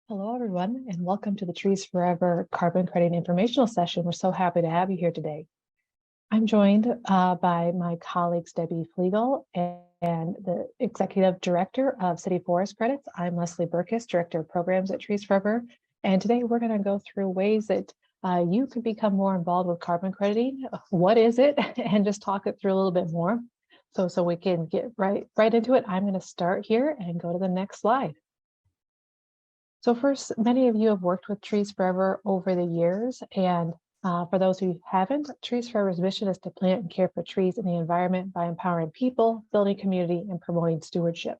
Hello, everyone, and welcome to the Trees Forever Carbon Credit Informational Session. We're so happy to have you here today. I'm joined by my colleagues, Debbie Flegel and the Executive Director of City Forest Credits. I'm Leslie Burkus, Director of Programs at Trees Forever. And today we're going to go through ways that you can become more involved with carbon crediting. What is it? And just talk it through a little bit more. So we can get right into it. I'm going to start here and go to the next slide. So first, many of you have worked with Trees Forever over the years, and for those who haven't, Trees Forever's mission is to plant and care for trees in the environment by empowering people, building community, and promoting stewardship.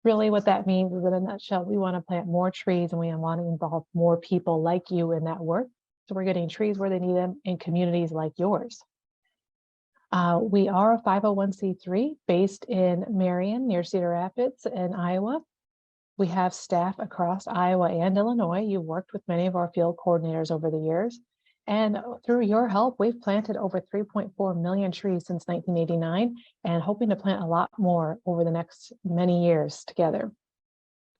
Really what that means is, in a nutshell, we want to plant more trees and we want to involve more people like you in that work. So we're getting trees where they need them in communities like yours. We are a 501c3 based in Marion near Cedar Rapids in Iowa. We have staff across Iowa and Illinois. You've worked with many of our field coordinators over the years. And through your help, we've planted over 3.4 million trees since 1989 and hoping to plant a lot more over the next many years together.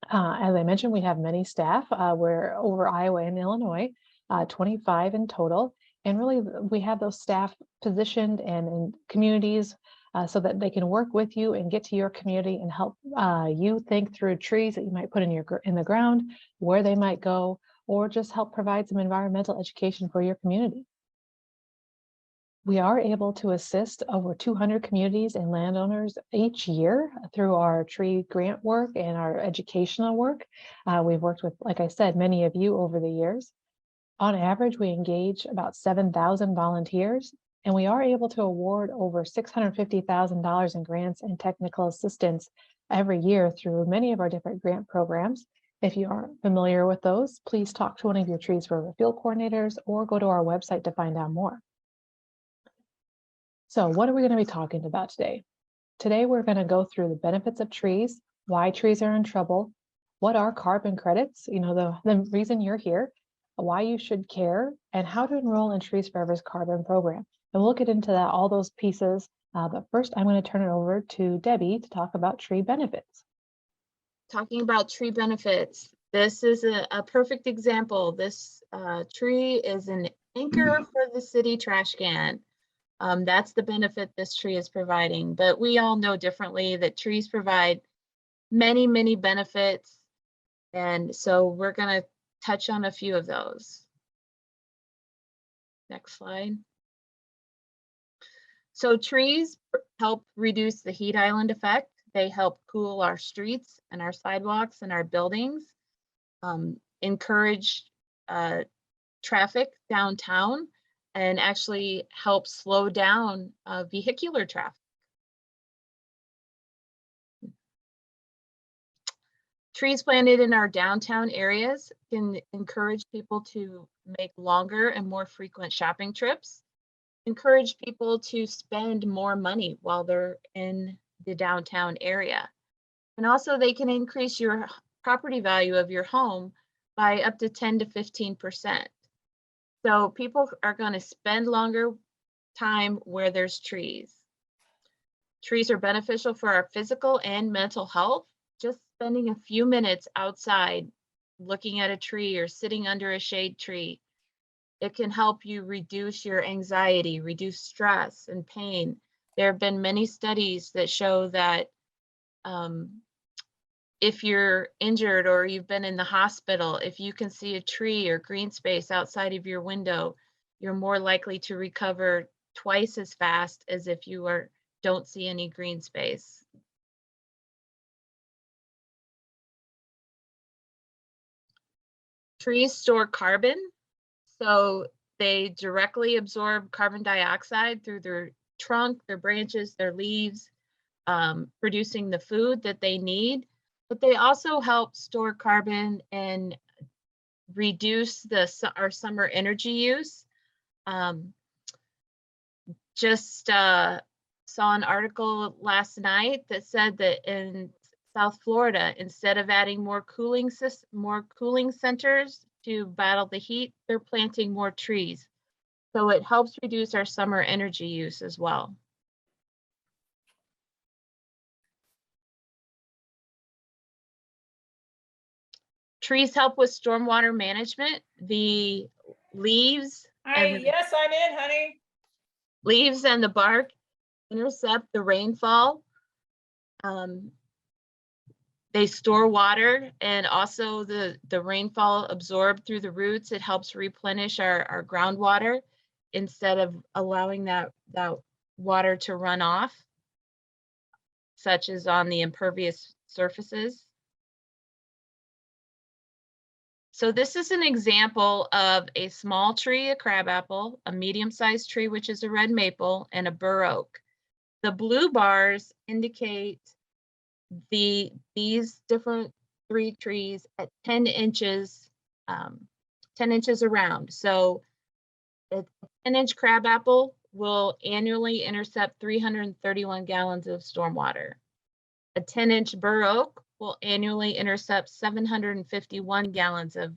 As I mentioned, we have many staff. We're over Iowa and Illinois, 25 in total. And really, we have those staff positioned and in communities so that they can work with you and get to your community and help you think through trees that you might put in the ground, where they might go, or just help provide some environmental education for your community. We are able to assist over 200 communities and landowners each year through our tree grant work and our educational work. We've worked with, like I said, many of you over the years. On average, we engage about 7,000 volunteers, and we are able to award over $650,000 in grants and technical assistance every year through many of our different grant programs. If you aren't familiar with those, please talk to one of your Trees Forever field coordinators or go to our website to find out more. So what are we going to be talking about today? Today, we're going to go through the benefits of trees, why trees are in trouble, what are carbon credits, the reason you're here, why you should care, and how to enroll in Trees Forever's carbon program. And we'll get into that, all those pieces. But first, I'm going to turn it over to Debbie to talk about tree benefits. Talking about tree benefits, this is a perfect example. This tree is an anchor for the city trash can. That's the benefit this tree is providing. But we all know differently that trees provide many, many benefits. And so we're going to touch on a few of those. Next slide. So trees help reduce the heat island effect. They help cool our streets and our sidewalks and our buildings, encourage traffic downtown, and actually help slow down vehicular traffic. Trees planted in our downtown areas can encourage people to make longer and more frequent shopping trips, encourage people to spend more money while they're in the downtown area. And also they can increase your property value of your home by up to 10 to 15%. So people are going to spend longer time where there's trees. Trees are beneficial for our physical and mental health. Just spending a few minutes outside looking at a tree or sitting under a shade tree, it can help you reduce your anxiety, reduce stress and pain. There have been many studies that show that if you're injured or you've been in the hospital, if you can see a tree or green space outside of your window, you're more likely to recover twice as fast as if you don't see any green space. Trees store carbon, so they directly absorb carbon dioxide through their trunk, their branches, their leaves, producing the food that they need. But they also help store carbon and reduce our summer energy use. Just saw an article last night that said that in South Florida, instead of adding more cooling centers to battle the heat, they're planting more trees. So it helps reduce our summer energy use as well. Trees help with stormwater management. The leaves and the Yes, I'm in, honey. leaves and the bark intercept the rainfall. They store water, and also the rainfall absorbed through the roots. It helps replenish our groundwater instead of allowing that water to run off, such as on the impervious surfaces. So this is an example of a small tree, a crabapple, a medium-sized tree, which is a red maple, and a bur oak. The blue bars indicate these different 3 trees at 10 inches, 10 inches around. So a 10-inch crabapple will annually intercept 331 gallons of stormwater. A 10-inch bur oak will annually intercept 751 gallons of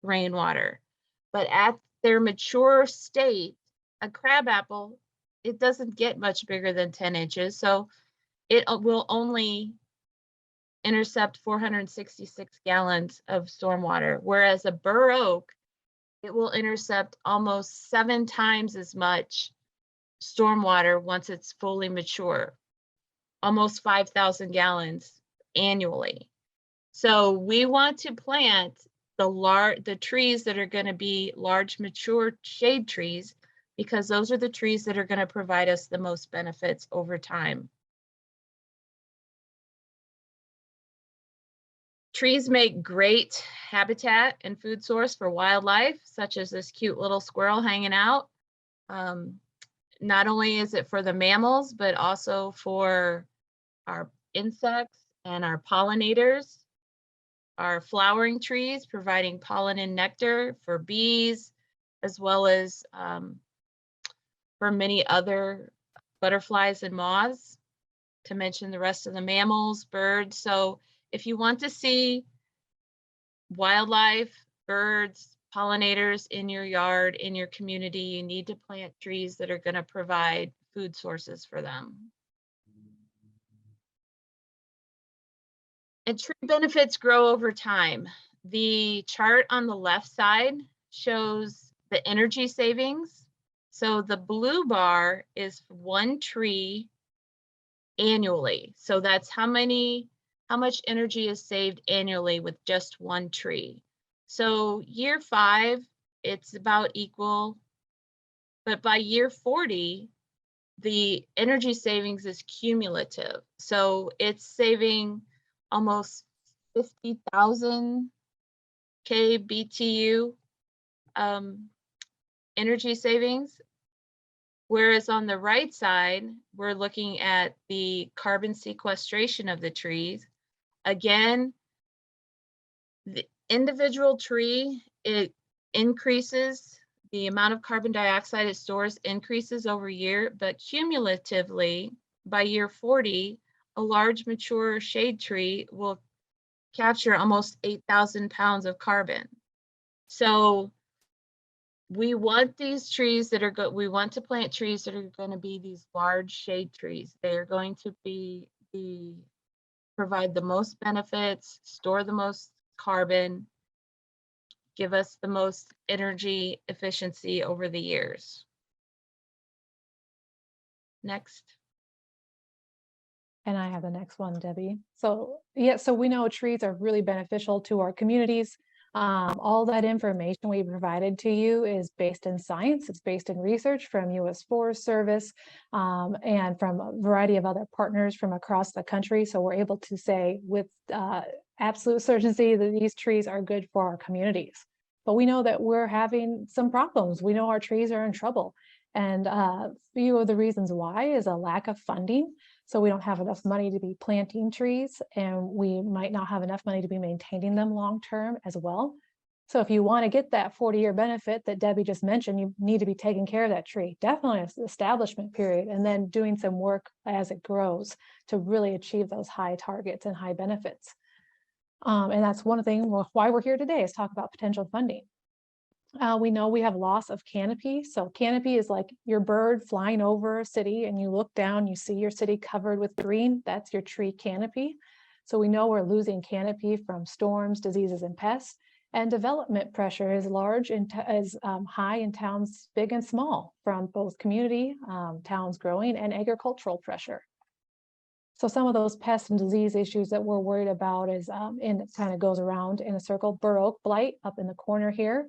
rainwater. But at their mature state, a crabapple, it doesn't get much bigger than 10 inches. So it will only intercept 466 gallons of stormwater, whereas a bur oak, it will intercept almost 7 times as much stormwater once it's fully mature, almost 5,000 gallons annually. So we want to plant the trees that are going to be large, mature shade trees, because those are the trees that are going to provide us the most benefits over time. Trees make great habitat and food source for wildlife, such as this cute little squirrel hanging out. Not only is it for the mammals, but also for our insects and our pollinators. Our flowering trees providing pollen and nectar for bees, as well as for many other butterflies and moths, to mention the rest of the mammals, birds. So if you want to see wildlife, birds, pollinators in your yard, in your community, you need to plant trees that are going to provide food sources for them. And tree benefits grow over time. The chart on the left side shows the energy savings. So the blue bar is 1 tree annually. So that's how much energy is saved annually with just 1 tree. So year 5, it's about equal, but by year 40, the energy savings is cumulative. So it's saving almost 50,000 kBTU energy savings. Whereas on the right side, we're looking at the carbon sequestration of the trees. Again, the individual tree, it increases the amount of carbon dioxide it stores, increases over year, but cumulatively by year 40, a large mature shade tree will capture almost 8,000 pounds of carbon. So we want these trees that are good. We want to plant trees that are going to be these large shade trees. They are going to provide the most benefits, store the most carbon, give us the most energy efficiency over the years. Next. And I have the next one, Debbie. So yeah, so we know trees are really beneficial to our communities. All that information we provided to you is based in science. It's based in research from U.S. Forest Service and from a variety of other partners from across the country. So we're able to say with absolute certainty that these trees are good for our communities. But we know that we're having some problems. We know our trees are in trouble. And a few of the reasons why is a lack of funding. So we don't have enough money to be planting trees, and we might not have enough money to be maintaining them long-term as well. So if you want to get that 40-year benefit that Debbie just mentioned, you need to be taking care of that tree, definitely an establishment period, and then doing some work as it grows to really achieve those high targets and high benefits. And that's one thing why we're here today, is talk about potential funding. We know we have loss of canopy. So canopy is like your bird flying over a city and you look down, you see your city covered with green. That's your tree canopy. So we know we're losing canopy from storms, diseases, and pests. And development pressure is large and high in towns big and small, from both community, towns growing, and agricultural pressure. So some of those pest and disease issues that we're worried about is, and it kind of goes around in a circle, bur oak blight up in the corner here,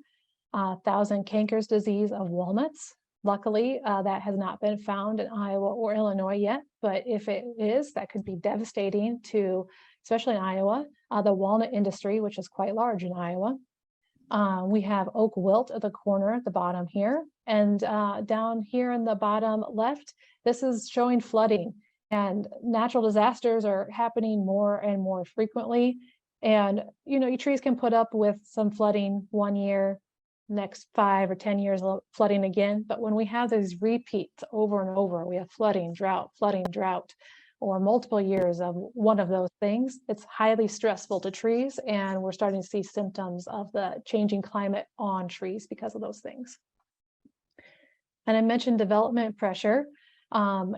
thousand cankers disease of walnuts. Luckily, that has not been found in Iowa or Illinois yet, but if it is, that could be devastating to, especially in Iowa, the walnut industry, which is quite large in Iowa. We have oak wilt at the corner at the bottom here, and down here in the bottom left, this is showing flooding. And natural disasters are happening more and more frequently. And, you know, your trees can put up with some flooding one year, next 5 or 10 years flooding again. But when we have these repeats over and over, we have flooding, drought, or multiple years of one of those things, it's highly stressful to trees. And we're starting to see symptoms of the changing climate on trees because of those things. And I mentioned development pressure.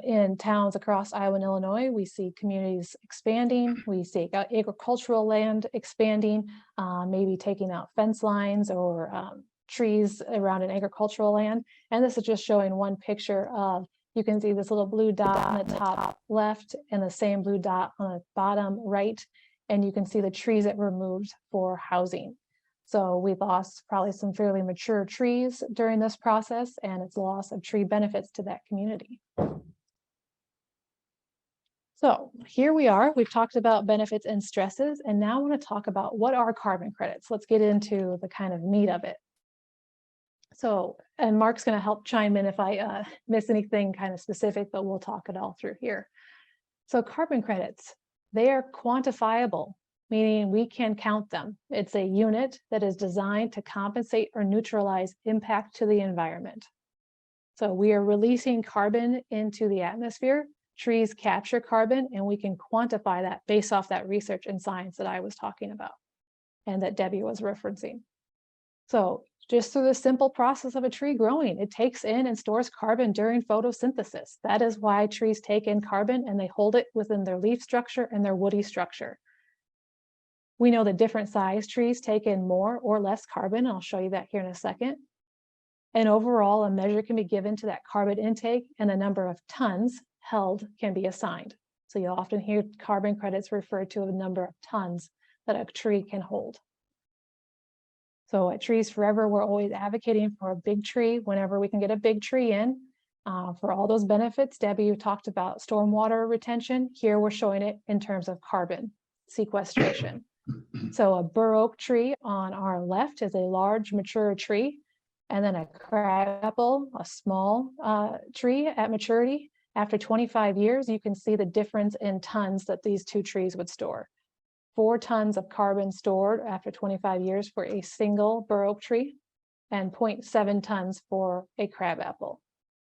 In towns across Iowa and Illinois, we see communities expanding, we see agricultural land expanding, maybe taking out fence lines or trees around an agricultural land. And this is just showing one picture of, you can see this little blue dot on the top left and the same blue dot on the bottom right. And you can see the trees that were removed for housing. So we lost probably some fairly mature trees during this process, and it's loss of tree benefits to that community. So here we are, we've talked about benefits and stresses, and now I want to talk about what are carbon credits. Let's get into the kind of meat of it. So, and Mark's going to help chime in if I miss anything kind of specific, but we'll talk it all through here. So carbon credits, they are quantifiable, meaning we can count them. It's a unit that is designed to compensate or neutralize impact to the environment. So we are releasing carbon into the atmosphere. Trees capture carbon, and we can quantify that based off that research and science that I was talking about and that Debbie was referencing. So just through the simple process of a tree growing, it takes in and stores carbon during photosynthesis. That is why trees take in carbon and they hold it within their leaf structure and their woody structure. We know that different size trees take in more or less carbon. I'll show you that here in a second. And overall, a measure can be given to that carbon intake, and the number of tons held can be assigned. So you'll often hear carbon credits referred to a number of tons that a tree can hold. So at Trees Forever, we're always advocating for a big tree whenever we can get a big tree in. For all those benefits, Debbie, you talked about stormwater retention. Here we're showing it in terms of carbon sequestration. So a bur oak tree on our left is a large mature tree, and then a crabapple, a small tree at maturity. After 25 years, you can see the difference in tons that these two trees would store. 4 tons of carbon stored after 25 years for a single bur oak tree, and 0.7 tons for a crabapple.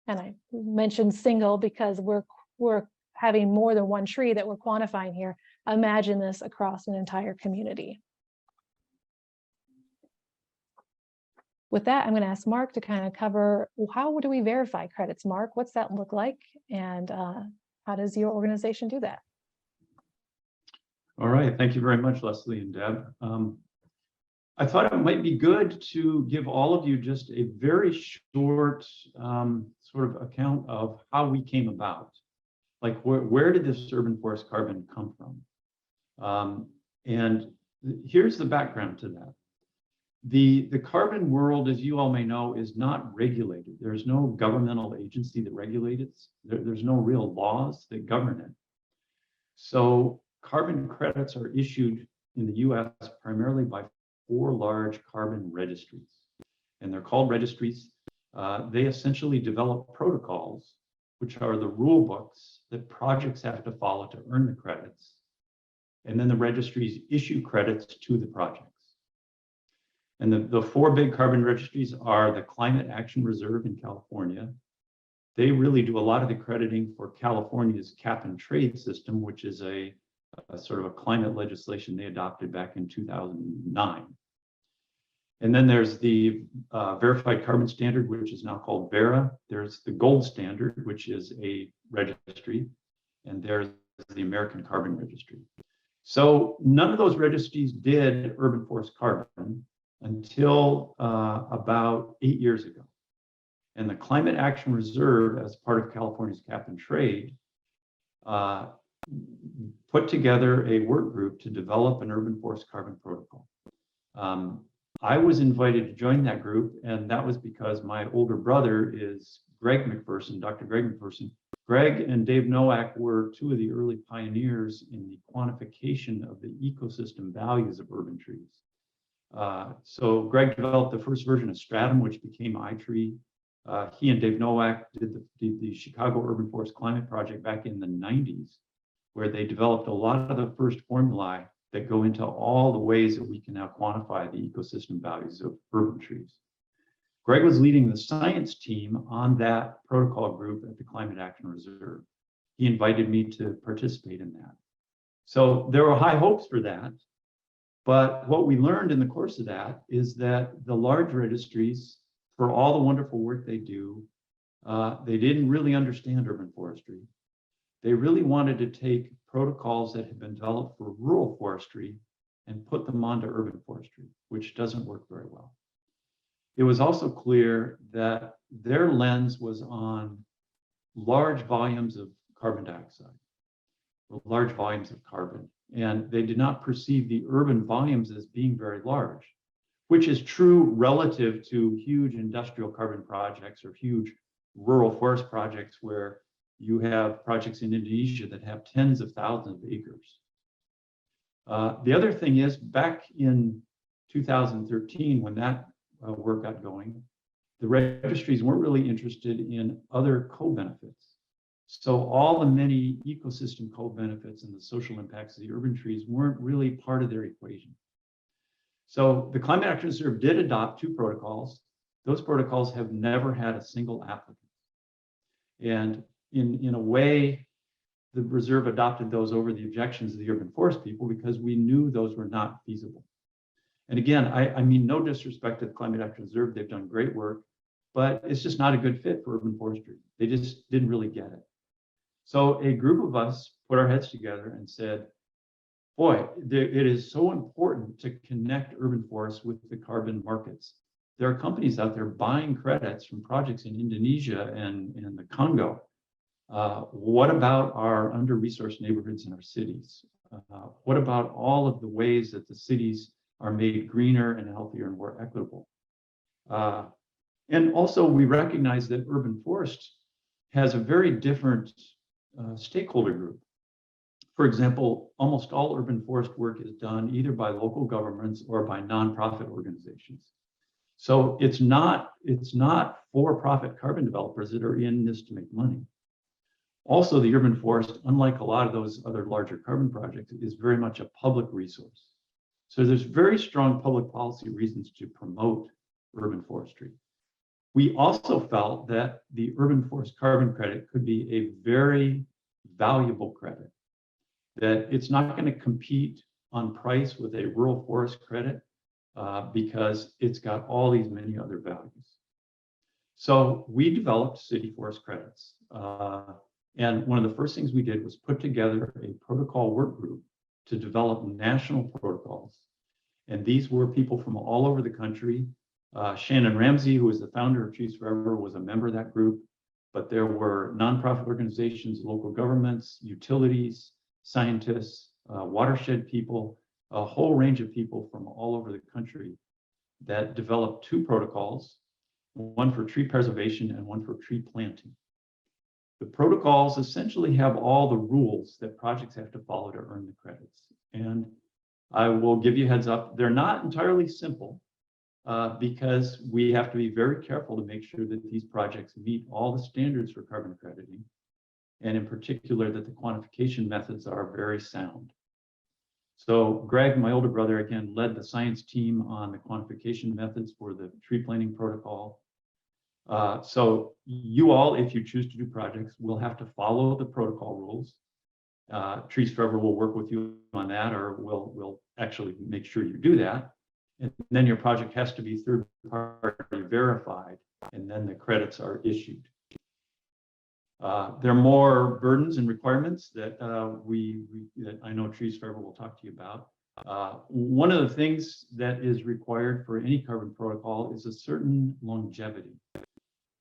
And I mentioned single because we're having more than one tree that we're quantifying here. Imagine this across an entire community. With that, I'm going to ask Mark to kind of cover, how do we verify credits, Mark? What's that look like? And how does your organization do that? All right, thank you very much, Leslie and Deb. I thought it might be good to give all of you just a very short sort of account of how we came about. Like, where did this urban forest carbon come from? And here's the background to that. The carbon world, as you all may know, is not regulated. There's no governmental agency that regulates it. There's no real laws that govern it. So carbon credits are issued in the US primarily by 4 large carbon registries. And they're called registries. They essentially develop protocols, which are the rule books that projects have to follow to earn the credits. And then the registries issue credits to the projects. And the 4 big carbon registries are the Climate Action Reserve in California. They really do a lot of the crediting for California's cap and trade system, which is a sort of a climate legislation they adopted back in 2009. And then there's the Verified Carbon Standard, which is now called VERA. There's the Gold Standard, which is a registry. And there's the American Carbon Registry. So none of those registries did urban forest carbon until about 8 years ago. And the Climate Action Reserve, as part of California's cap and trade, put together a work group to develop an urban forest carbon protocol. I was invited to join that group, and that was because my older brother is Greg McPherson, Dr. Greg McPherson. Greg and Dave Nowak were two of the early pioneers in the quantification of the ecosystem values of urban trees. So Greg developed the first version of Stratum, which became iTree. He and Dave Nowak did the Chicago Urban Forest Climate Project back in the 90s, where they developed a lot of the first formulae that go into all the ways that we can now quantify the ecosystem values of urban trees. Greg was leading the science team on that protocol group at the Climate Action Reserve. He invited me to participate in that. So there were high hopes for that. But what we learned in the course of that is that the large registries, for all the wonderful work they do, they didn't really understand urban forestry. They really wanted to take protocols that had been developed for rural forestry and put them onto urban forestry, which doesn't work very well. It was also clear that their lens was on large volumes of carbon dioxide, large volumes of carbon, and they did not perceive the urban volumes as being very large, which is true relative to huge industrial carbon projects or huge rural forest projects where you have projects in Indonesia that have tens of thousands of acres. The other thing is, back in 2013, when that work got going, the registries weren't really interested in other co-benefits. So all the many ecosystem co-benefits and the social impacts of the urban trees weren't really part of their equation. So the Climate Action Reserve did adopt two protocols. Those protocols have never had a single applicant. And in a way, the reserve adopted those over the objections of the urban forest people because we knew those were not feasible. And again, I mean no disrespect to the Climate Action Reserve, they've done great work, but it's just not a good fit for urban forestry. They just didn't really get it. So a group of us put our heads together and said, boy, it is so important to connect urban forests with the carbon markets. There are companies out there buying credits from projects in Indonesia and the Congo. What about our under-resourced neighborhoods in our cities? What about all of the ways that the cities are made greener and healthier and more equitable? And also, we recognize that urban forest has a very different stakeholder group. For example, almost all urban forest work is done either by local governments or by nonprofit organizations. So it's not for-profit carbon developers that are in this to make money. Also, the urban forest, unlike a lot of those other larger carbon projects, is very much a public resource. So there's very strong public policy reasons to promote urban forestry. We also felt that the urban forest carbon credit could be a very valuable credit, that it's not going to compete on price with a rural forest credit because it's got all these many other values. So we developed city forest credits. And one of the first things we did was put together a protocol work group to develop national protocols. And these were people from all over the country. Shannon Ramsey, who is the founder of Trees Forever, was a member of that group. But there were nonprofit organizations, local governments, utilities, scientists, watershed people, a whole range of people from all over the country that developed two protocols, one for tree preservation and one for tree planting. The protocols essentially have all the rules that projects have to follow to earn the credits. And I will give you a heads up, they're not entirely simple because we have to be very careful to make sure that these projects meet all the standards for carbon crediting, and in particular that the quantification methods are very sound. So Greg, my older brother, again, led the science team on the quantification methods for the tree planting protocol. So you all, if you choose to do projects, will have to follow the protocol rules. Trees Forever will work with you on that, or we'll actually make sure you do that. And then your project has to be third-party verified, and then the credits are issued. There are more burdens and requirements that that I know Trees Forever will talk to you about. One of the things that is required for any carbon protocol is a certain longevity.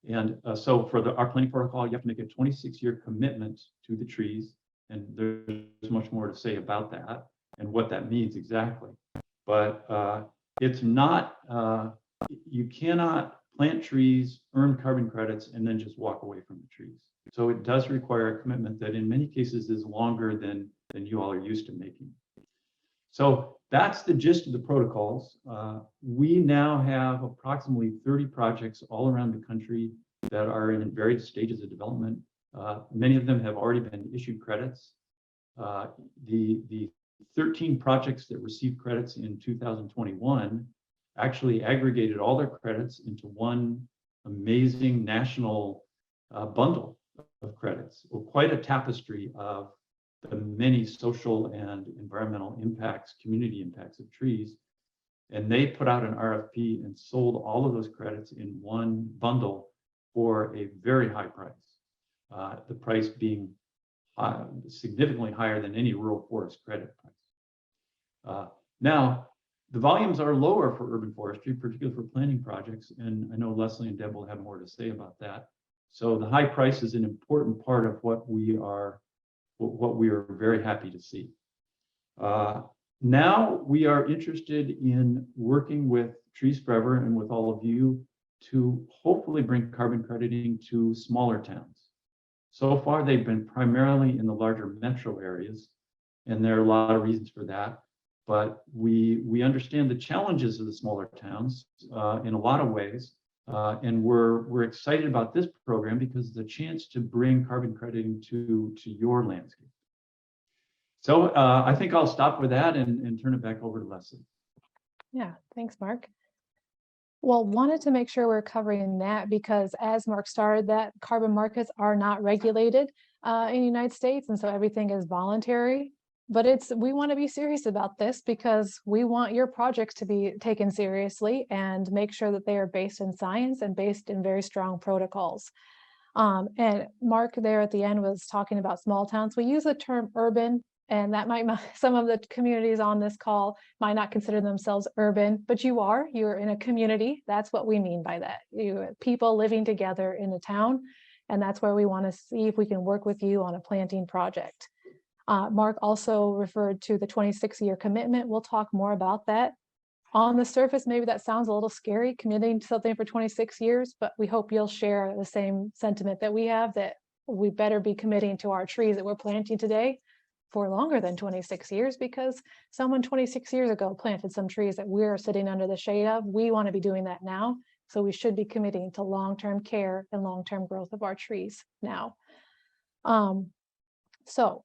And so for our planting protocol, you have to make a 26-year commitment to the trees. And there's much more to say about that and what that means exactly. But it's not, you cannot plant trees, earn carbon credits, and then just walk away from the trees. So it does require a commitment that in many cases is longer than you all are used to making. So that's the gist of the protocols. We now have approximately 30 projects all around the country that are in various stages of development. Many of them have already been issued credits. The 13 projects that received credits in 2021 actually aggregated all their credits into one amazing national bundle of credits, or quite a tapestry of the many social and environmental impacts, community impacts of trees. And they put out an RFP and sold all of those credits in one bundle for a very high price. The price being significantly higher than any rural forest credit price. Now, the volumes are lower for urban forestry, particularly for planting projects, and I know Leslie and Deb will have more to say about that. So the high price is an important part of what we are very happy to see. Now we are interested in working with Trees Forever and with all of you to hopefully bring carbon crediting to smaller towns. So far, they've been primarily in the larger metro areas, and there are a lot of reasons for that. But we understand the challenges of the smaller towns in a lot of ways. And we're excited about this program because it's a chance to bring carbon crediting to your landscape. So I think I'll stop with that and turn it back over to Leslie. Yeah, thanks, Mark. Well, wanted to make sure we're covering that because as Mark started that, carbon markets are not regulated in the United States. And so everything is voluntary. But we want to be serious about this because we want your projects to be taken seriously and make sure that they are based in science and based in very strong protocols. And Mark there at the end was talking about small towns. We use the term urban, and that might some of the communities on this call might not consider themselves urban, but you're in a community. That's what we mean by that. People living together in the town, and that's where we want to see if we can work with you on a planting project. Mark also referred to the 26-year commitment. We'll talk more about that. On the surface, maybe that sounds a little scary, committing to something for 26 years, but we hope you'll share the same sentiment that we have, that we better be committing to our trees that we're planting today for longer than 26 years, because someone 26 years ago planted some trees that we're sitting under the shade of. We want to be doing that now. So we should be committing to long-term care and long-term growth of our trees now. So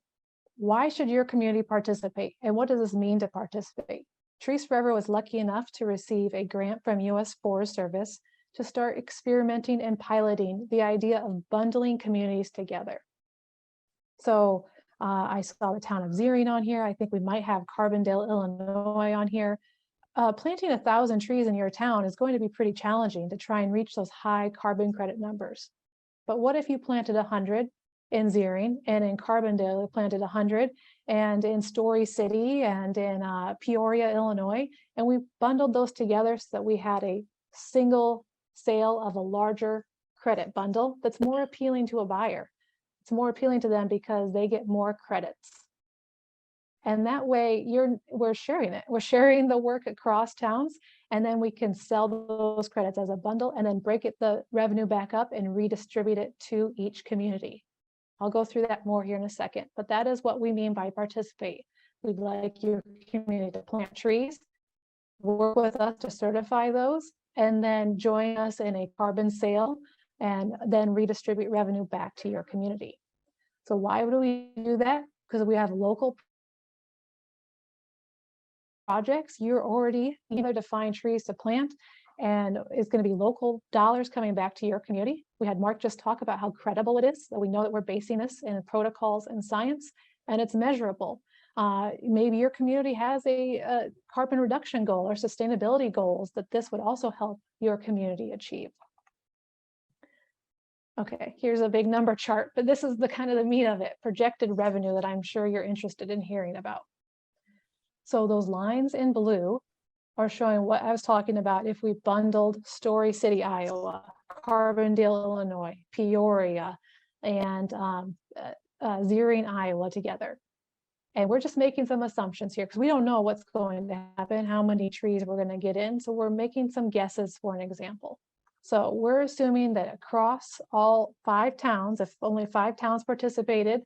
why should your community participate? And what does this mean to participate? Trees Forever was lucky enough to receive a grant from U.S. Forest Service to start experimenting and piloting the idea of bundling communities together. So I saw the town of Zering on here. I think we might have Carbondale, Illinois on here. Planting 1,000 trees in your town is going to be pretty challenging to try and reach those high carbon credit numbers. But what if you planted 100 in Zering, and in Carbondale we planted 100, and in Story City and in Peoria, Illinois, and we bundled those together so that we had a single sale of a larger credit bundle that's more appealing to a buyer. It's more appealing to them because they get more credits. And that way we're sharing it. We're sharing the work across towns, and then we can sell those credits as a bundle and then break the revenue back up and redistribute it to each community. I'll go through that more here in a second, but that is what we mean by participate. We'd like your community to plant trees, work with us to certify those, and then join us in a carbon sale and then redistribute revenue back to your community. So why would we do that? Because we have local projects. You're already either to find trees to plant, and it's going to be local dollars coming back to your community. We had Mark just talk about how credible it is, that we know that we're basing this in protocols and science, and it's measurable. Maybe your community has a carbon reduction goal or sustainability goals that this would also help your community achieve. Okay, here's a big number chart, but this is the kind of the meat of it, projected revenue that I'm sure you're interested in hearing about. So those lines in blue are showing what I was talking about if we bundled Story City, Iowa, Carbondale, Illinois, Peoria, and Zering, Iowa together. And we're just making some assumptions here because we don't know what's going to happen, how many trees we're going to get in. So we're making some guesses for an example. So we're assuming that across all 5 towns, if only 5 towns participated,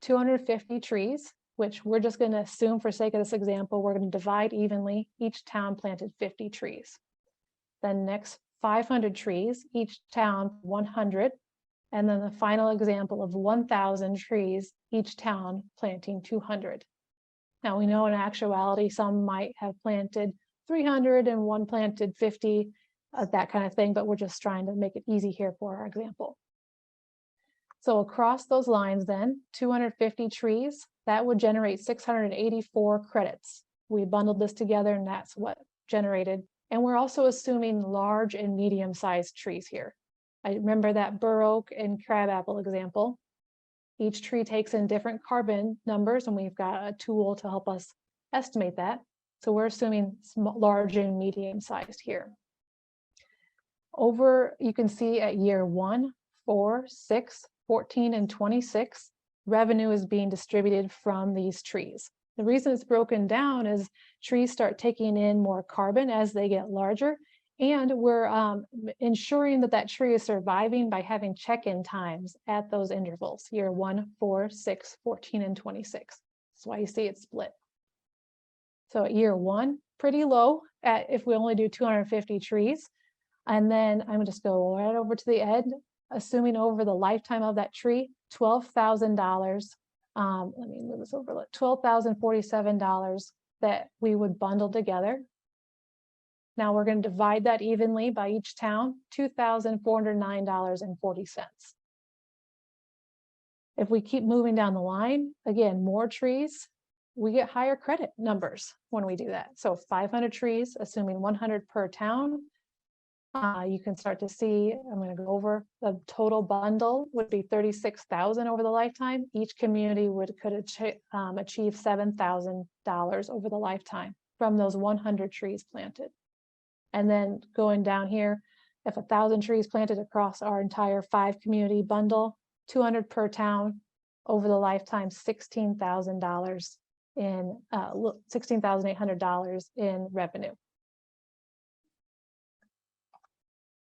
250 trees, which we're just going to assume for sake of this example, we're going to divide evenly. Each town planted 50 trees. Then next 500 trees, each town 100. And then the final example of 1,000 trees, each town planting 200. Now we know in actuality, some might have planted 300 and one planted 50, that kind of thing, but we're just trying to make it easy here for our example. So across those lines then, 250 trees, that would generate 684 credits. We bundled this together and that's what generated. And we're also assuming large and medium-sized trees here. I remember that bur oak and crabapple example. Each tree takes in different carbon numbers and we've got a tool to help us estimate that. So we're assuming large and medium-sized here. Over, you can see at year 1, 4, 6, 14, and 26, revenue is being distributed from these trees. The reason it's broken down is trees start taking in more carbon as they get larger, and we're ensuring that that tree is surviving by having check-in times at those intervals, year 1, 4, 6, 14, and 26. That's why you see it split. So at year 1, pretty low if we only do 250 trees. And then I'm just go right over to the end, assuming over the lifetime of that tree, $12,000. Let me move this over. $12,047 that we would bundle together. Now we're going to divide that evenly by each town, $2,409.40. If we keep moving down the line, again, more trees, we get higher credit numbers when we do that. So 500 trees, assuming 100 per town. You can start to see, I'm going to go over the total bundle would be 36,000 over the lifetime. Each community could achieve $7,000 over the lifetime from those 100 trees planted. And then going down here, if 1,000 trees planted across our entire 5 community bundle, 200 per town over the lifetime, $16,000 in $16,800 in revenue.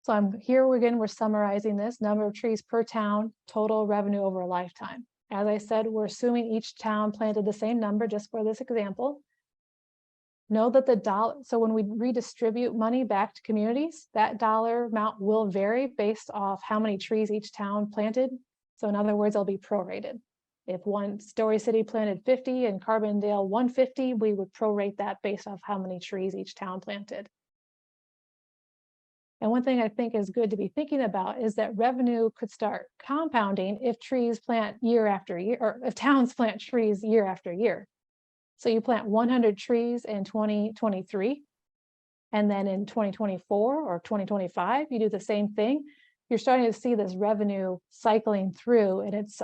So we're summarizing this number of trees per town, total revenue over a lifetime. As I said, we're assuming each town planted the same number just for this example. Know that so when we redistribute money back to communities, that dollar amount will vary based off how many trees each town planted. So in other words, it'll be prorated. If one Story City planted 50 and Carbondale 150, we would prorate that based off how many trees each town planted. And one thing I think is good to be thinking about is that revenue could start compounding if trees plant year after year, or if towns plant trees year after year. So you plant 100 trees in 2023, and then in 2024 or 2025, you do the same thing. You're starting to see this revenue cycling through, and it's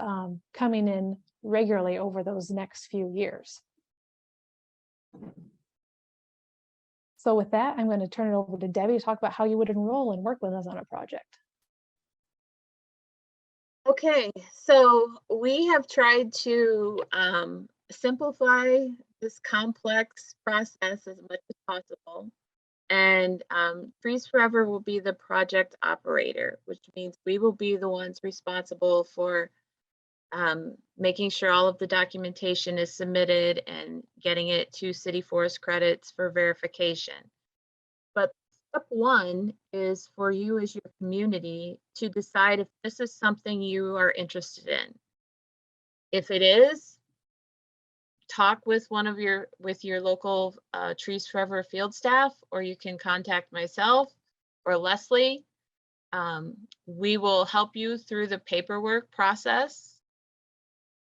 coming in regularly over those next few years. So with that, I'm going to turn it over to Debbie to talk about how you would enroll and work with us on a project. Okay, so we have tried to simplify this complex process as much as possible. And Trees Forever will be the project operator, which means we will be the ones responsible for making sure all of the documentation is submitted and getting it to City Forest Credits for verification. But step 1 is for you as your community to decide if this is something you are interested in. If it is, talk with your local Trees Forever field staff, or you can contact myself or Leslie. We will help you through the paperwork process.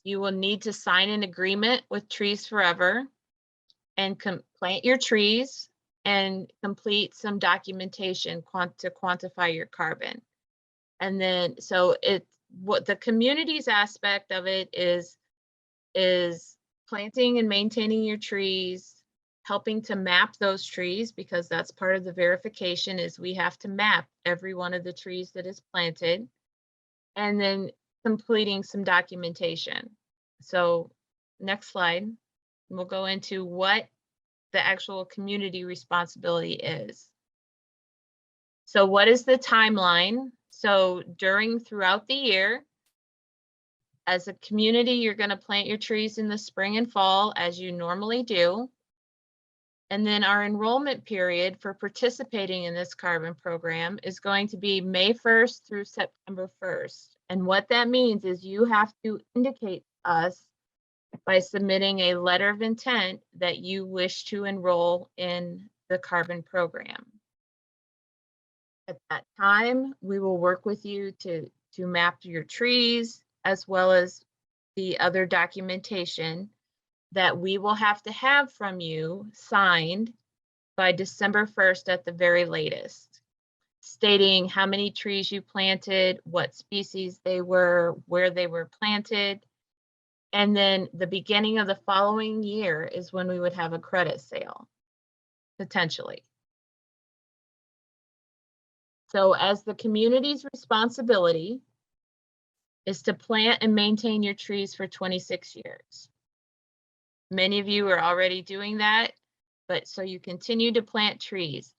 You will need to sign an agreement with Trees Forever and plant your trees and complete some documentation to quantify your carbon. And then, so what the community's aspect of it is planting and maintaining your trees, helping to map those trees, because that's part of the verification is we have to map every one of the trees that is planted, and then completing some documentation. So next slide, we'll go into what the actual community responsibility is. So what is the timeline? So throughout the year, as a community, you're going to plant your trees in the spring and fall as you normally do. And then our enrollment period for participating in this carbon program is going to be May 1st through September 1st. And what that means is you have to indicate to us by submitting a letter of intent that you wish to enroll in the carbon program. At that time, we will work with you to map your trees, as well as the other documentation that we will have to have from you signed by December 1st at the very latest, stating how many trees you planted, what species they were, where they were planted. And then the beginning of the following year is when we would have a credit sale, potentially. So as the community's responsibility is to plant and maintain your trees for 26 years. Many of you are already doing that, but so you continue to plant trees.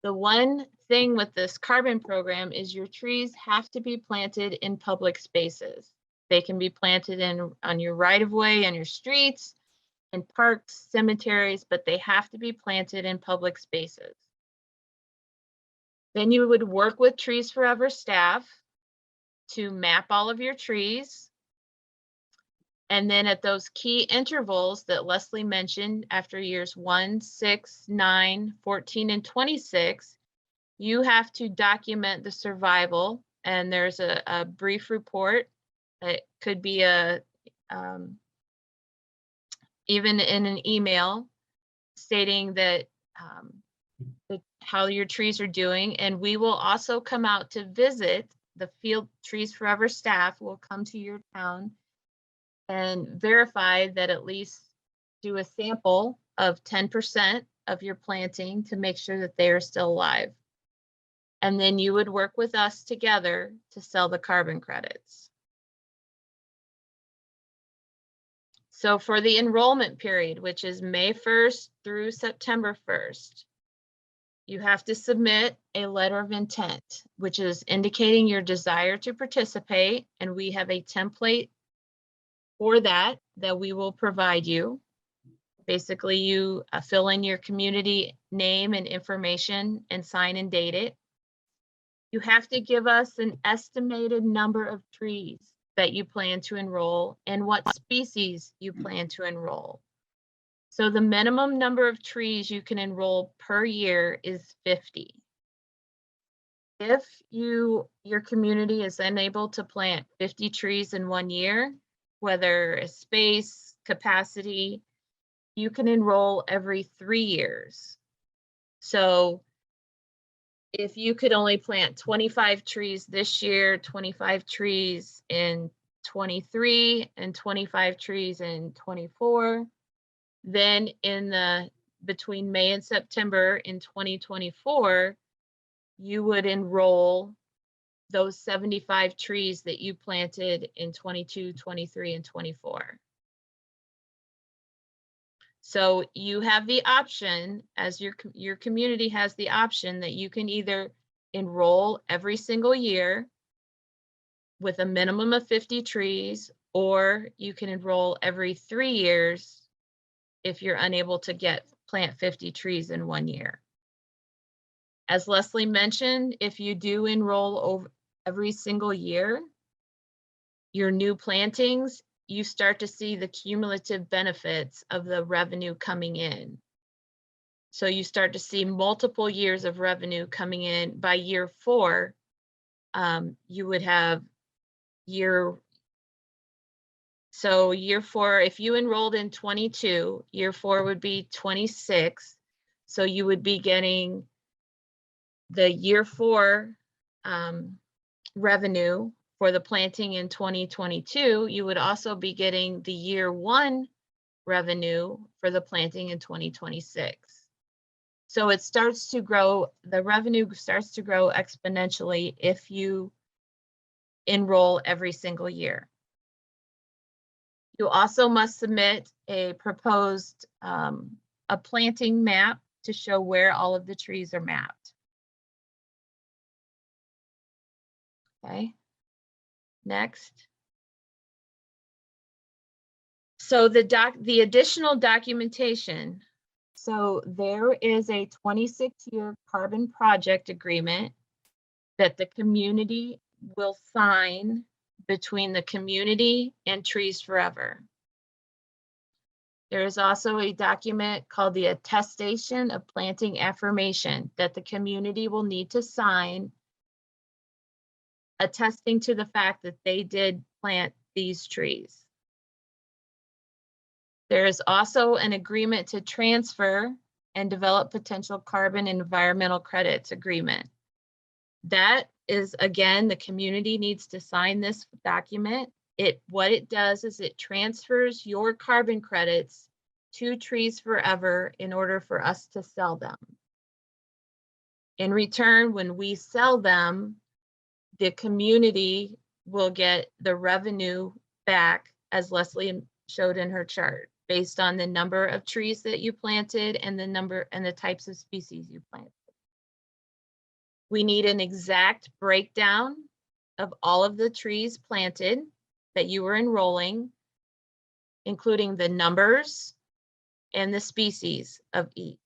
The one thing with this carbon program is your trees have to be planted in public spaces. They can be planted on your right-of-way, on your streets, in parks, cemeteries, but they have to be planted in public spaces. Then you would work with Trees Forever staff to map all of your trees. And then at those key intervals that Leslie mentioned, after years 1, 6, 9, 14, and 26, you have to document the survival. And there's a brief report. It could be even in an email stating that how your trees are doing. And we will also come out to visit. The field Trees Forever staff will come to your town and verify that, at least do a sample of 10% of your planting to make sure that they are still alive. And then you would work with us together to sell the carbon credits. So for the enrollment period, which is May 1st through September 1st, you have to submit a letter of intent, which is indicating your desire to participate. And we have a template for that we will provide you. Basically, you fill in your community name and information and sign and date it. You have to give us an estimated number of trees that you plan to enroll and what species you plan to enroll. So the minimum number of trees you can enroll per year is 50. If your community is unable to plant 50 trees in 1 year, whether it's space, capacity, you can enroll every 3 years. So if you could only plant 25 trees this year, 25 trees in 23, and 25 trees in 24, then between May and September in 2024, you would enroll those 75 trees that you planted in 22, 23, and 24. So you have the option, as your community has the option, that you can either enroll every single year with a minimum of 50 trees, or you can enroll every 3 years if you're unable to plant 50 trees in 1 year. As Leslie mentioned, if you do enroll over every single year, your new plantings, you start to see the cumulative benefits of the revenue coming in. So you start to see multiple years of revenue coming in. By year 4, you would have year 4, if you enrolled in 22, year 4 would be 26. So you would be getting the year 4 revenue for the planting in 2022, you would also be getting the year one revenue for the planting in 2026. So it starts to grow, the revenue starts to grow exponentially if you enroll every single year. You also must submit a proposed a planting map to show where all of the trees are mapped. Okay, next. So the additional documentation. So there is a 26-year carbon project agreement that the community will sign between the community and Trees Forever. There is also a document called the Attestation of Planting Affirmation that the community will need to sign, attesting to the fact that they did plant these trees. There is also an agreement to transfer and develop potential carbon and environmental credits agreement. That is, again, the community needs to sign this document. What it does is it transfers your carbon credits to Trees Forever in order for us to sell them. In return, when we sell them, the community will get the revenue back, as Leslie showed in her chart, based on the number of trees that you planted and the number and the types of species you planted. We need an exact breakdown of all of the trees planted that you were enrolling, including the numbers and the species of each.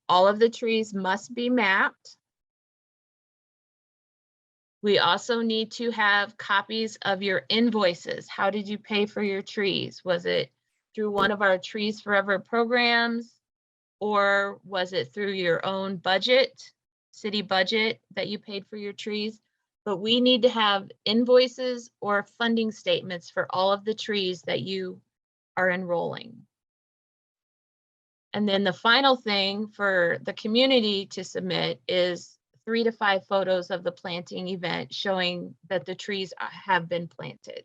All of the trees must be mapped. We also need to have copies of your invoices. How did you pay for your trees? Was it through one of our Trees Forever programs, or was it through your own budget, city budget, that you paid for your trees? But we need to have invoices or funding statements for all of the trees that you are enrolling. And then the final thing for the community to submit is 3 to 5 photos of the planting event showing that the trees have been planted.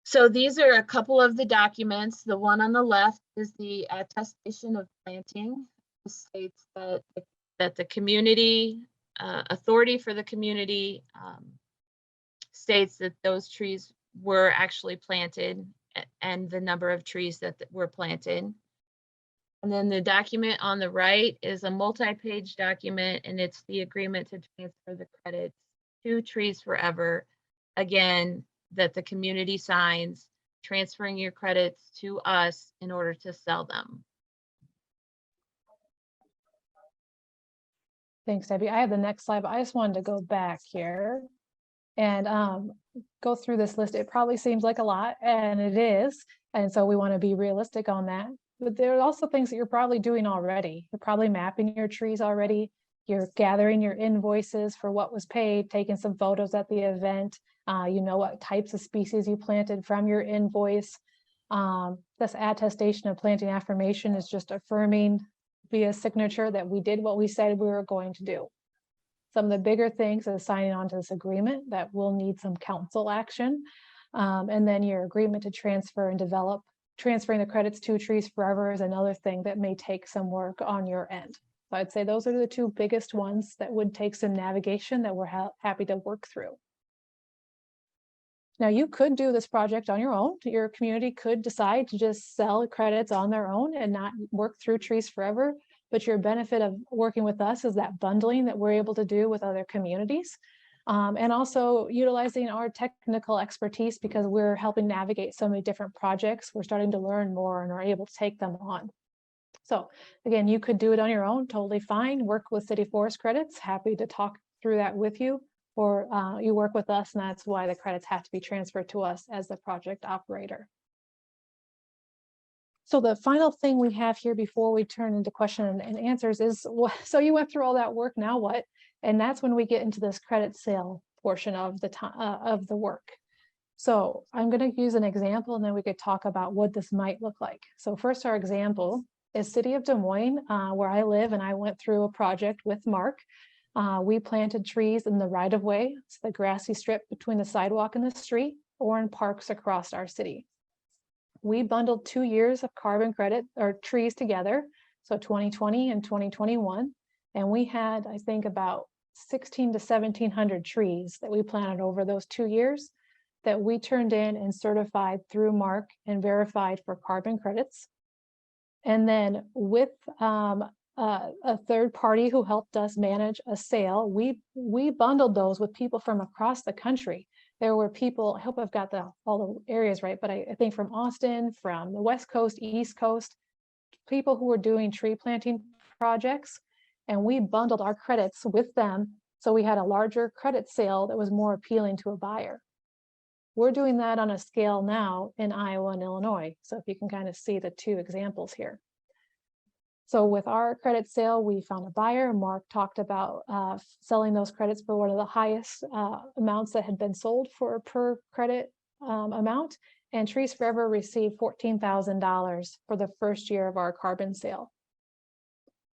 So these are a couple of the documents. The one on the left is the attestation of planting. It states that the community, authority for the community states that those trees were actually planted and the number of trees that were planted. And then the document on the right is a multi-page document, and it's the agreement to transfer the credits to Trees Forever. Again, that the community signs, transferring your credits to us in order to sell them. Thanks, Debbie. I have the next slide, but I just wanted to go back here and go through this list. It probably seems like a lot, and it is. And so we want to be realistic on that. But there are also things that you're probably doing already. You're probably mapping your trees already. You're gathering your invoices for what was paid, taking some photos at the event. You know what types of species you planted from your invoice. This attestation of planting affirmation is just affirming via signature that we did what we said we were going to do. Some of the bigger things is signing on to this agreement that will need some council action. And then your agreement to transfer and develop. Transferring the credits to Trees Forever is another thing that may take some work on your end. So I'd say those are the two biggest ones that would take some navigation that we're happy to work through. Now, you could do this project on your own. Your community could decide to just sell credits on their own and not work through Trees Forever. But your benefit of working with us is that bundling that we're able to do with other communities. And also utilizing our technical expertise, because we're helping navigate so many different projects. We're starting to learn more and are able to take them on. So again, you could do it on your own, totally fine. Work with City Forest credits, happy to talk through that with you. Or you work with us, and that's why the credits have to be transferred to us as the project operator. So the final thing we have here before we turn into question and answers is, so you went through all that work, now what? And that's when we get into this credit sale portion of the work. So I'm going to use an example, and then we could talk about what this might look like. So first, our example is City of Des Moines, where I live, and I went through a project with Mark. We planted trees in the right of way, it's the grassy strip between the sidewalk and the street, or in parks across our city. We bundled 2 years of carbon credit or trees together, so 2020 and 2021, and we had, I think, about 16 to 1700 trees that we planted over those 2 years that we turned in and certified through Mark and verified for carbon credits. And then with a third party who helped us manage a sale, we bundled those with people from across the country. There were people, I hope I've got all the areas right, but I think from Austin, from the West Coast, East Coast, people who were doing tree planting projects, and we bundled our credits with them. So we had a larger credit sale that was more appealing to a buyer. We're doing that on a scale now in Iowa and Illinois. So if you can kind of see the two examples here. So with our credit sale, we found a buyer. Mark talked about selling those credits for one of the highest amounts that had been sold for per credit amount. And Trees Forever received $14,000 for the first year of our carbon sale.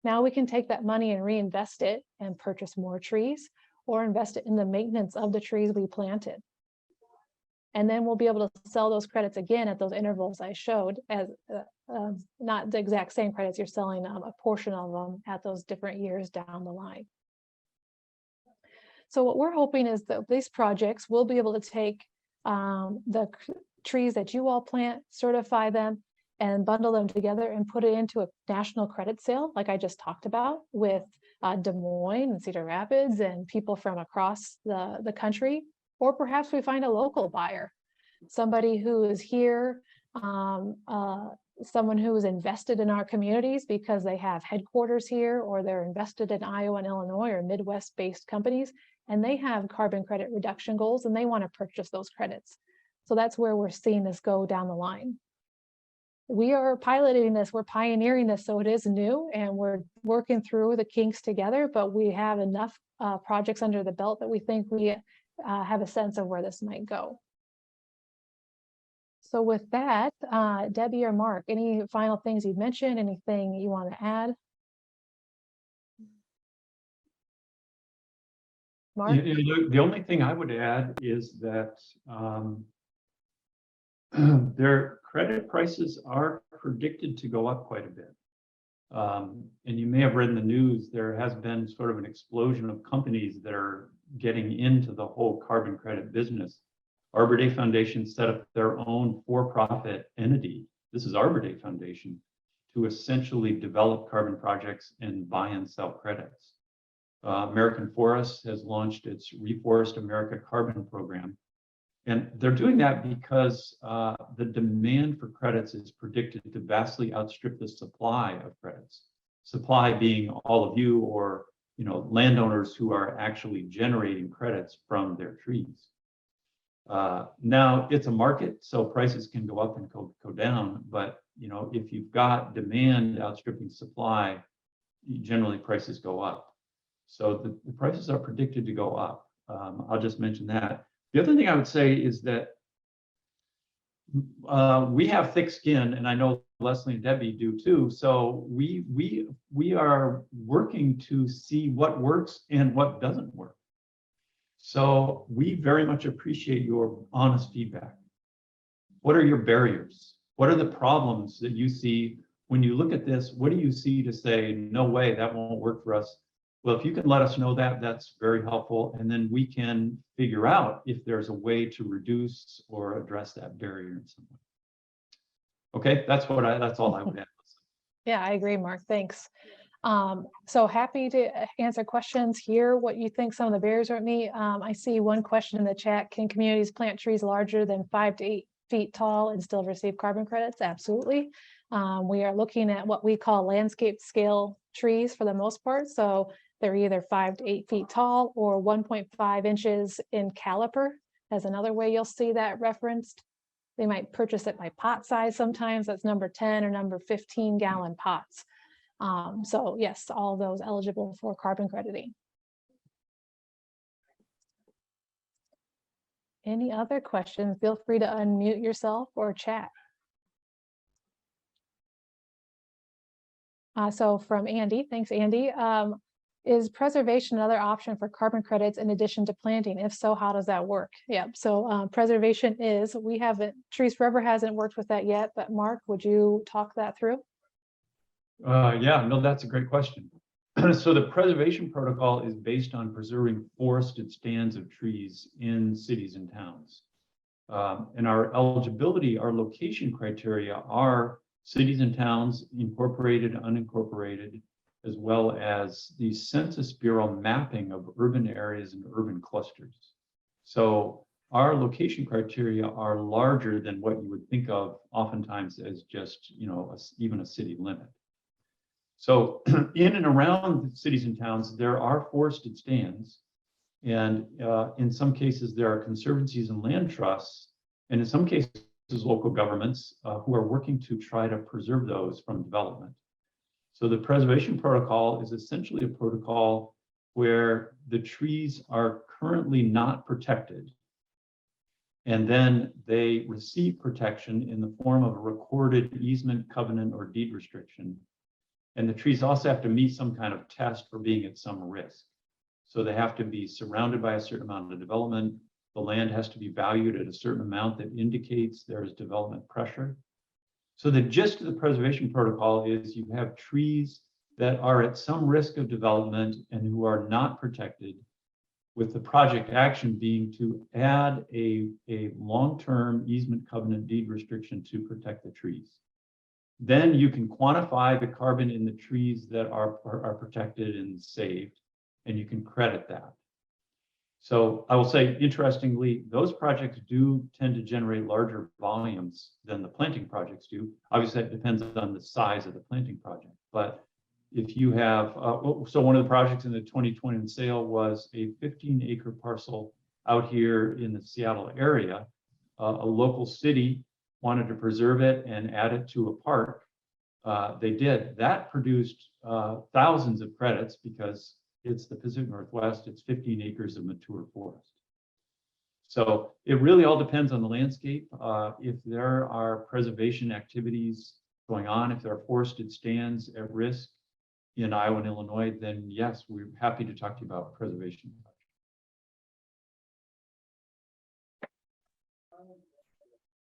Now we can take that money and reinvest it and purchase more trees, or invest it in the maintenance of the trees we planted. And then we'll be able to sell those credits again at those intervals I showed, as not the exact same credits, you're selling a portion of them at those different years down the line. So what we're hoping is that these projects will be able to take the trees that you all plant, certify them, and bundle them together and put it into a national credit sale, like I just talked about, with Des Moines and Cedar Rapids and people from across the country. Or perhaps we find a local buyer, somebody who is here, someone who is invested in our communities because they have headquarters here, or they're invested in Iowa and Illinois or Midwest-based companies, and they have carbon credit reduction goals and they want to purchase those credits. So that's where we're seeing this go down the line. We are piloting this, we're pioneering this, so it is new and we're working through the kinks together, but we have enough projects under the belt that we think we have a sense of where this might go. So with that, Debbie or Mark, any final things you'd mention, anything you want to add? Mark? The only thing I would add is that their credit prices are predicted to go up quite a bit. And you may have read in the news, there has been sort of an explosion of companies that are getting into the whole carbon credit business. Arbor Day Foundation set up their own for-profit entity. This is Arbor Day Foundation, to essentially develop carbon projects and buy and sell credits. American Forest has launched its Reforest America Carbon Program. And they're doing that because the demand for credits is predicted to vastly outstrip the supply of credits. Supply being all of you, or landowners who are actually generating credits from their trees. Now it's a market, so prices can go up and go down. But if you've got demand outstripping supply, generally prices go up. So the prices are predicted to go up. I'll just mention that. The other thing I would say is that we have thick skin, and I know Leslie and Debbie do too. So we are working to see what works and what doesn't work. So we very much appreciate your honest feedback. What are your barriers? What are the problems that you see when you look at this? What do you see to say, no way, that won't work for us? Well, if you can let us know that, that's very helpful. And then we can figure out if there's a way to reduce or address that barrier in some way. Okay, that's all I would add. Yeah, I agree, Mark. Thanks. So happy to answer questions, hear what you think some of the barriers are. I see one question in the chat. Can communities plant trees larger than 5 to 8 feet tall and still receive carbon credits? Absolutely. We are looking at what we call landscape scale trees for the most part. So they're either 5 to 8 feet tall or 1.5 inches in caliper, as another way you'll see that referenced. They might purchase it by pot size sometimes. That's number 10 or number 15 gallon pots. So yes, all those eligible for carbon crediting. Any other questions? Feel free to unmute yourself or chat. So from Andy, thanks, Andy. Is preservation another option for carbon credits in addition to planting? If so, how does that work? Yeah, so preservation is, we haven't, Trees Forever hasn't worked with that yet, but Mark, would you talk that through? Yeah, no, that's a great question. So the preservation protocol is based on preserving forested stands of trees in cities and towns. And our eligibility, our location criteria are cities and towns, incorporated, unincorporated, as well as the Census Bureau mapping of urban areas and urban clusters. So our location criteria are larger than what you would think of oftentimes as just, even a city limit. So in and around cities and towns, there are forested stands. And in some cases, there are conservancies and land trusts, and in some cases, local governments who are working to try to preserve those from development. So the preservation protocol is essentially a protocol where the trees are currently not protected, and then they receive protection in the form of a recorded easement, covenant, or deed restriction. And the trees also have to meet some kind of test for being at some risk. So they have to be surrounded by a certain amount of development. The land has to be valued at a certain amount that indicates there is development pressure. So the gist of the preservation protocol is you have trees that are at some risk of development and who are not protected, with the project action being to add a long-term easement, covenant, deed restriction to protect the trees. Then you can quantify the carbon in the trees that are protected and saved, and you can credit that. So I will say, interestingly, those projects do tend to generate larger volumes than the planting projects do. Obviously, that depends on the size of the planting project. But if you have, so one of the projects in the 2020 sale was a 15-acre parcel out here in the Seattle area. A local city wanted to preserve it and add it to a park. They did. That produced thousands of credits because it's the Pacific Northwest. It's 15 acres of mature forest. So it really all depends on the landscape. If there are preservation activities going on, if there are forested stands at risk in Iowa and Illinois, then yes, we're happy to talk to you about preservation.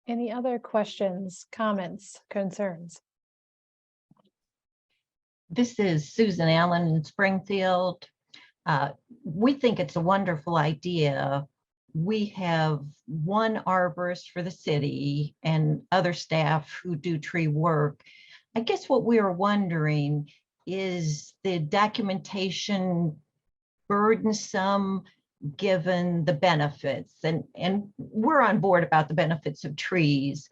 Any other questions, comments, concerns? This is Susan Allen in Springfield. We think it's a wonderful idea. We have one arborist for the city and other staff who do tree work. I guess what we are wondering is the documentation burdensome given the benefits, and we're on board about the benefits of trees,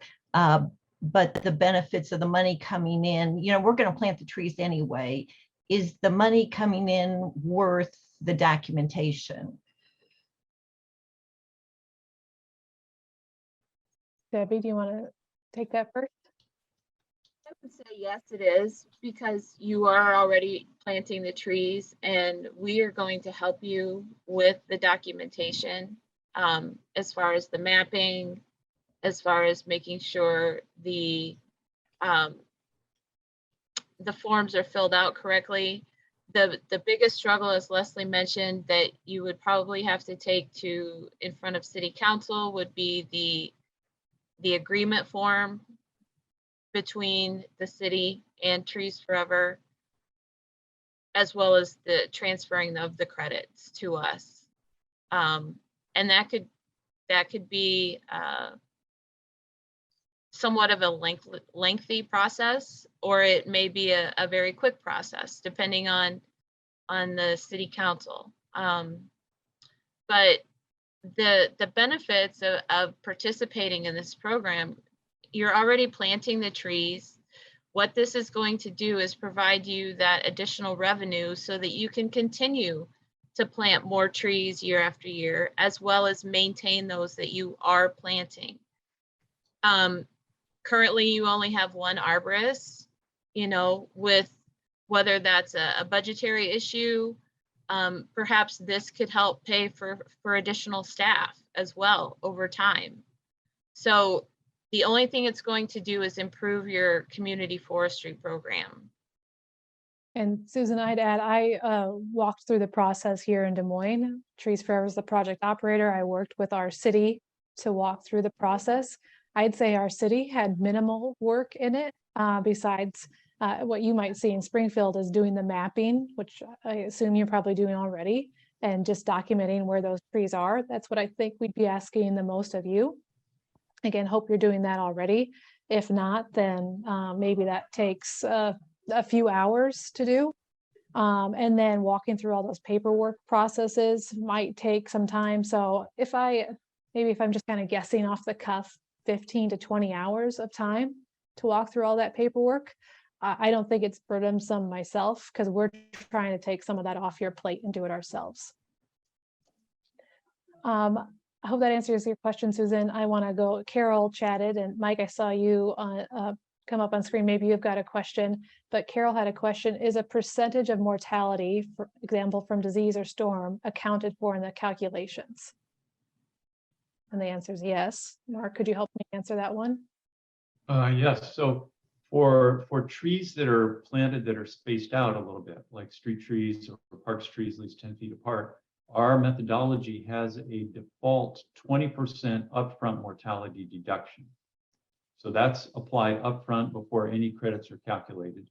but the benefits of the money coming in, we're going to plant the trees anyway. Is the money coming in worth the documentation? Debbie, do you want to take that first? I would say yes, it is, because you are already planting the trees and we are going to help you with the documentation, as far as the mapping, as far as making sure the forms are filled out correctly. The biggest struggle, as Leslie mentioned, that you would probably have to take to in front of City Council would be the agreement form between the city and Trees Forever, as well as the transferring of the credits to us. And that could be somewhat of a lengthy process, or it may be a very quick process, depending on the city council. But the benefits of participating in this program, you're already planting the trees. What this is going to do is provide you that additional revenue so that you can continue to plant more trees year after year, as well as maintain those that you are planting. Currently, you only have one arborist, with whether that's a budgetary issue, perhaps this could help pay for additional staff as well over time. So the only thing it's going to do is improve your community forestry program. And Susan, I'd add, I walked through the process here in Des Moines. Trees Forever is the project operator. I worked with our city to walk through the process. I'd say our city had minimal work in it, besides what you might see in Springfield is doing the mapping, which I assume you're probably doing already, and just documenting where those trees are. That's what I think we'd be asking the most of you. Again, hope you're doing that already. If not, then maybe that takes a few hours to do. And then walking through all those paperwork processes might take some time. So if I'm just kind of guessing off the cuff, 15 to 20 hours of time to walk through all that paperwork. I don't think it's burdensome myself because we're trying to take some of that off your plate and do it ourselves. I hope that answers your question, Susan. I want to go, Carol chatted, and Mike, I saw you come up on screen. Maybe you've got a question, but Carol had a question. Is a percentage of mortality, for example, from disease or storm, accounted for in the calculations? And the answer is yes. Mark, could you help me answer that one? Yes. So for trees that are planted that are spaced out a little bit, like street trees or parks trees, at least 10 feet apart, our methodology has a default 20% upfront mortality deduction. So that's applied upfront before any credits are calculated.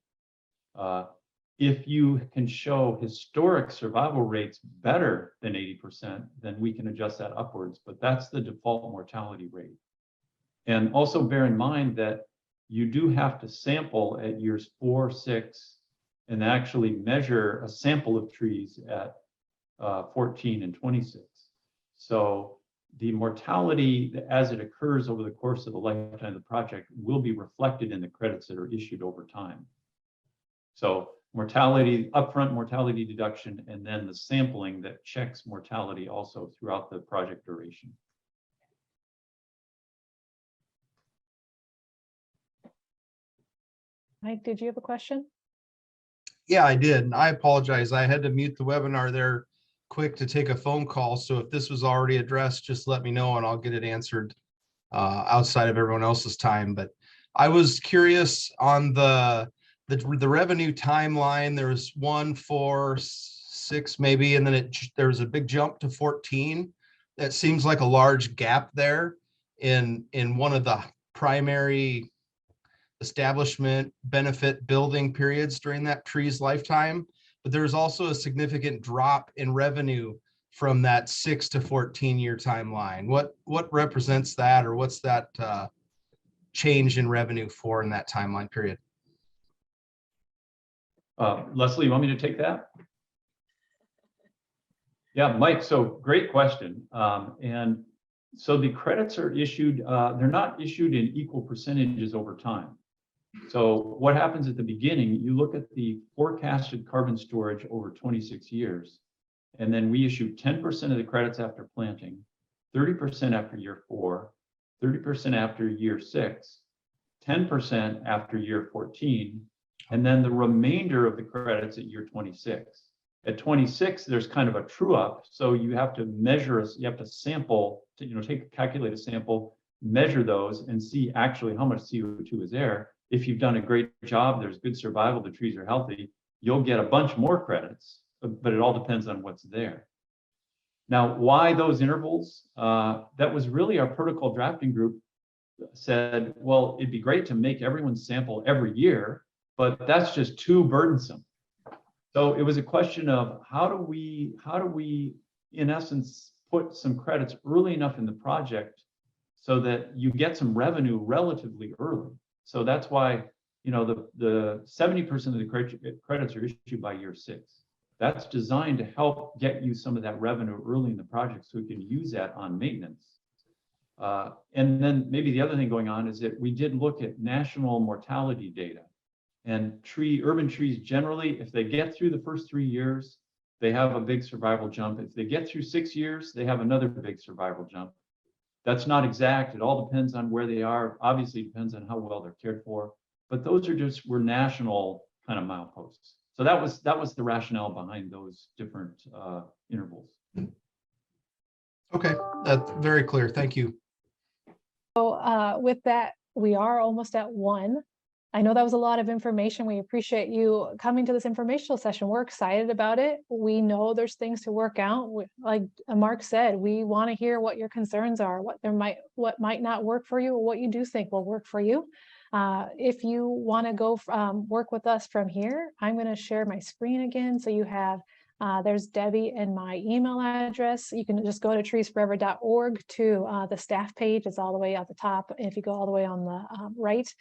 If you can show historic survival rates better than 80%, then we can adjust that upwards, but that's the default mortality rate. And also bear in mind that you do have to sample at years 4, 6, and actually measure a sample of trees at 14 and 26. So the mortality as it occurs over the course of the lifetime of the project will be reflected in the credits that are issued over time. So mortality, upfront mortality deduction, and then the sampling that checks mortality also throughout the project duration. Mike, did you have a question? Yeah, I did. And I apologize. I had to mute the webinar there quick to take a phone call. So if this was already addressed, just let me know and I'll get it answered outside of everyone else's time. But I was curious on the revenue timeline. There was 1, 4, 6 maybe, and then there was a big jump to 14. That seems like a large gap there in one of the primary establishment benefit building periods during that tree's lifetime. But there's also a significant drop in revenue from that 6 to 14 year timeline. What represents that, or what's that change in revenue for in that timeline period? Leslie, you want me to take that? Yeah, Mike, so great question. And so the credits are issued, they're not issued in equal percentages over time. So what happens at the beginning, you look at the forecasted carbon storage over 26 years, and then we issue 10% of the credits after planting, 30% after year 4, 30% after year 6, 10% after year 14, and then the remainder of the credits at year 26. At 26, there's kind of a true up. So you have to measure, you have to sample, calculate a sample, measure those and see actually how much CO2 is there. If you've done a great job, there's good survival, the trees are healthy, you'll get a bunch more credits, but it all depends on what's there. Now, why those intervals? That was really our protocol drafting group said, well, it'd be great to make everyone sample every year, but that's just too burdensome. So it was a question of how do we, in essence, put some credits early enough in the project so that you get some revenue relatively early. So that's why, the 70% of the credits are issued by year 6. That's designed to help get you some of that revenue early in the project so we can use that on maintenance. And then maybe the other thing going on is that we did look at national mortality data. And urban trees generally, if they get through the first 3 years, they have a big survival jump. If they get through 6 years, they have another big survival jump. That's not exact. It all depends on where they are. Obviously, it depends on how well they're cared for. But those were national kind of mileposts. So that was the rationale behind those different intervals. Okay, that's very clear. Thank you. So with that, we are almost at 1. I know that was a lot of information. We appreciate you coming to this informational session. We're excited about it. We know there's things to work out. Like Mark said, we want to hear what your concerns are, what might not work for you, or what you do think will work for you. If you want to go work with us from here, I'm going to share my screen again. So you have, there's Debbie and my email address. You can just go to treesforever.org to the staff page. It's all the way at the top. If you go all the way on the right,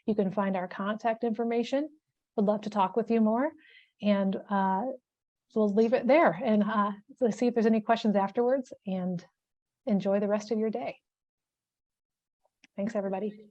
you can find our contact information. Would love to talk with you more. And we'll leave it there. And let's see if there's any questions afterwards, and enjoy the rest of your day. Thanks, everybody.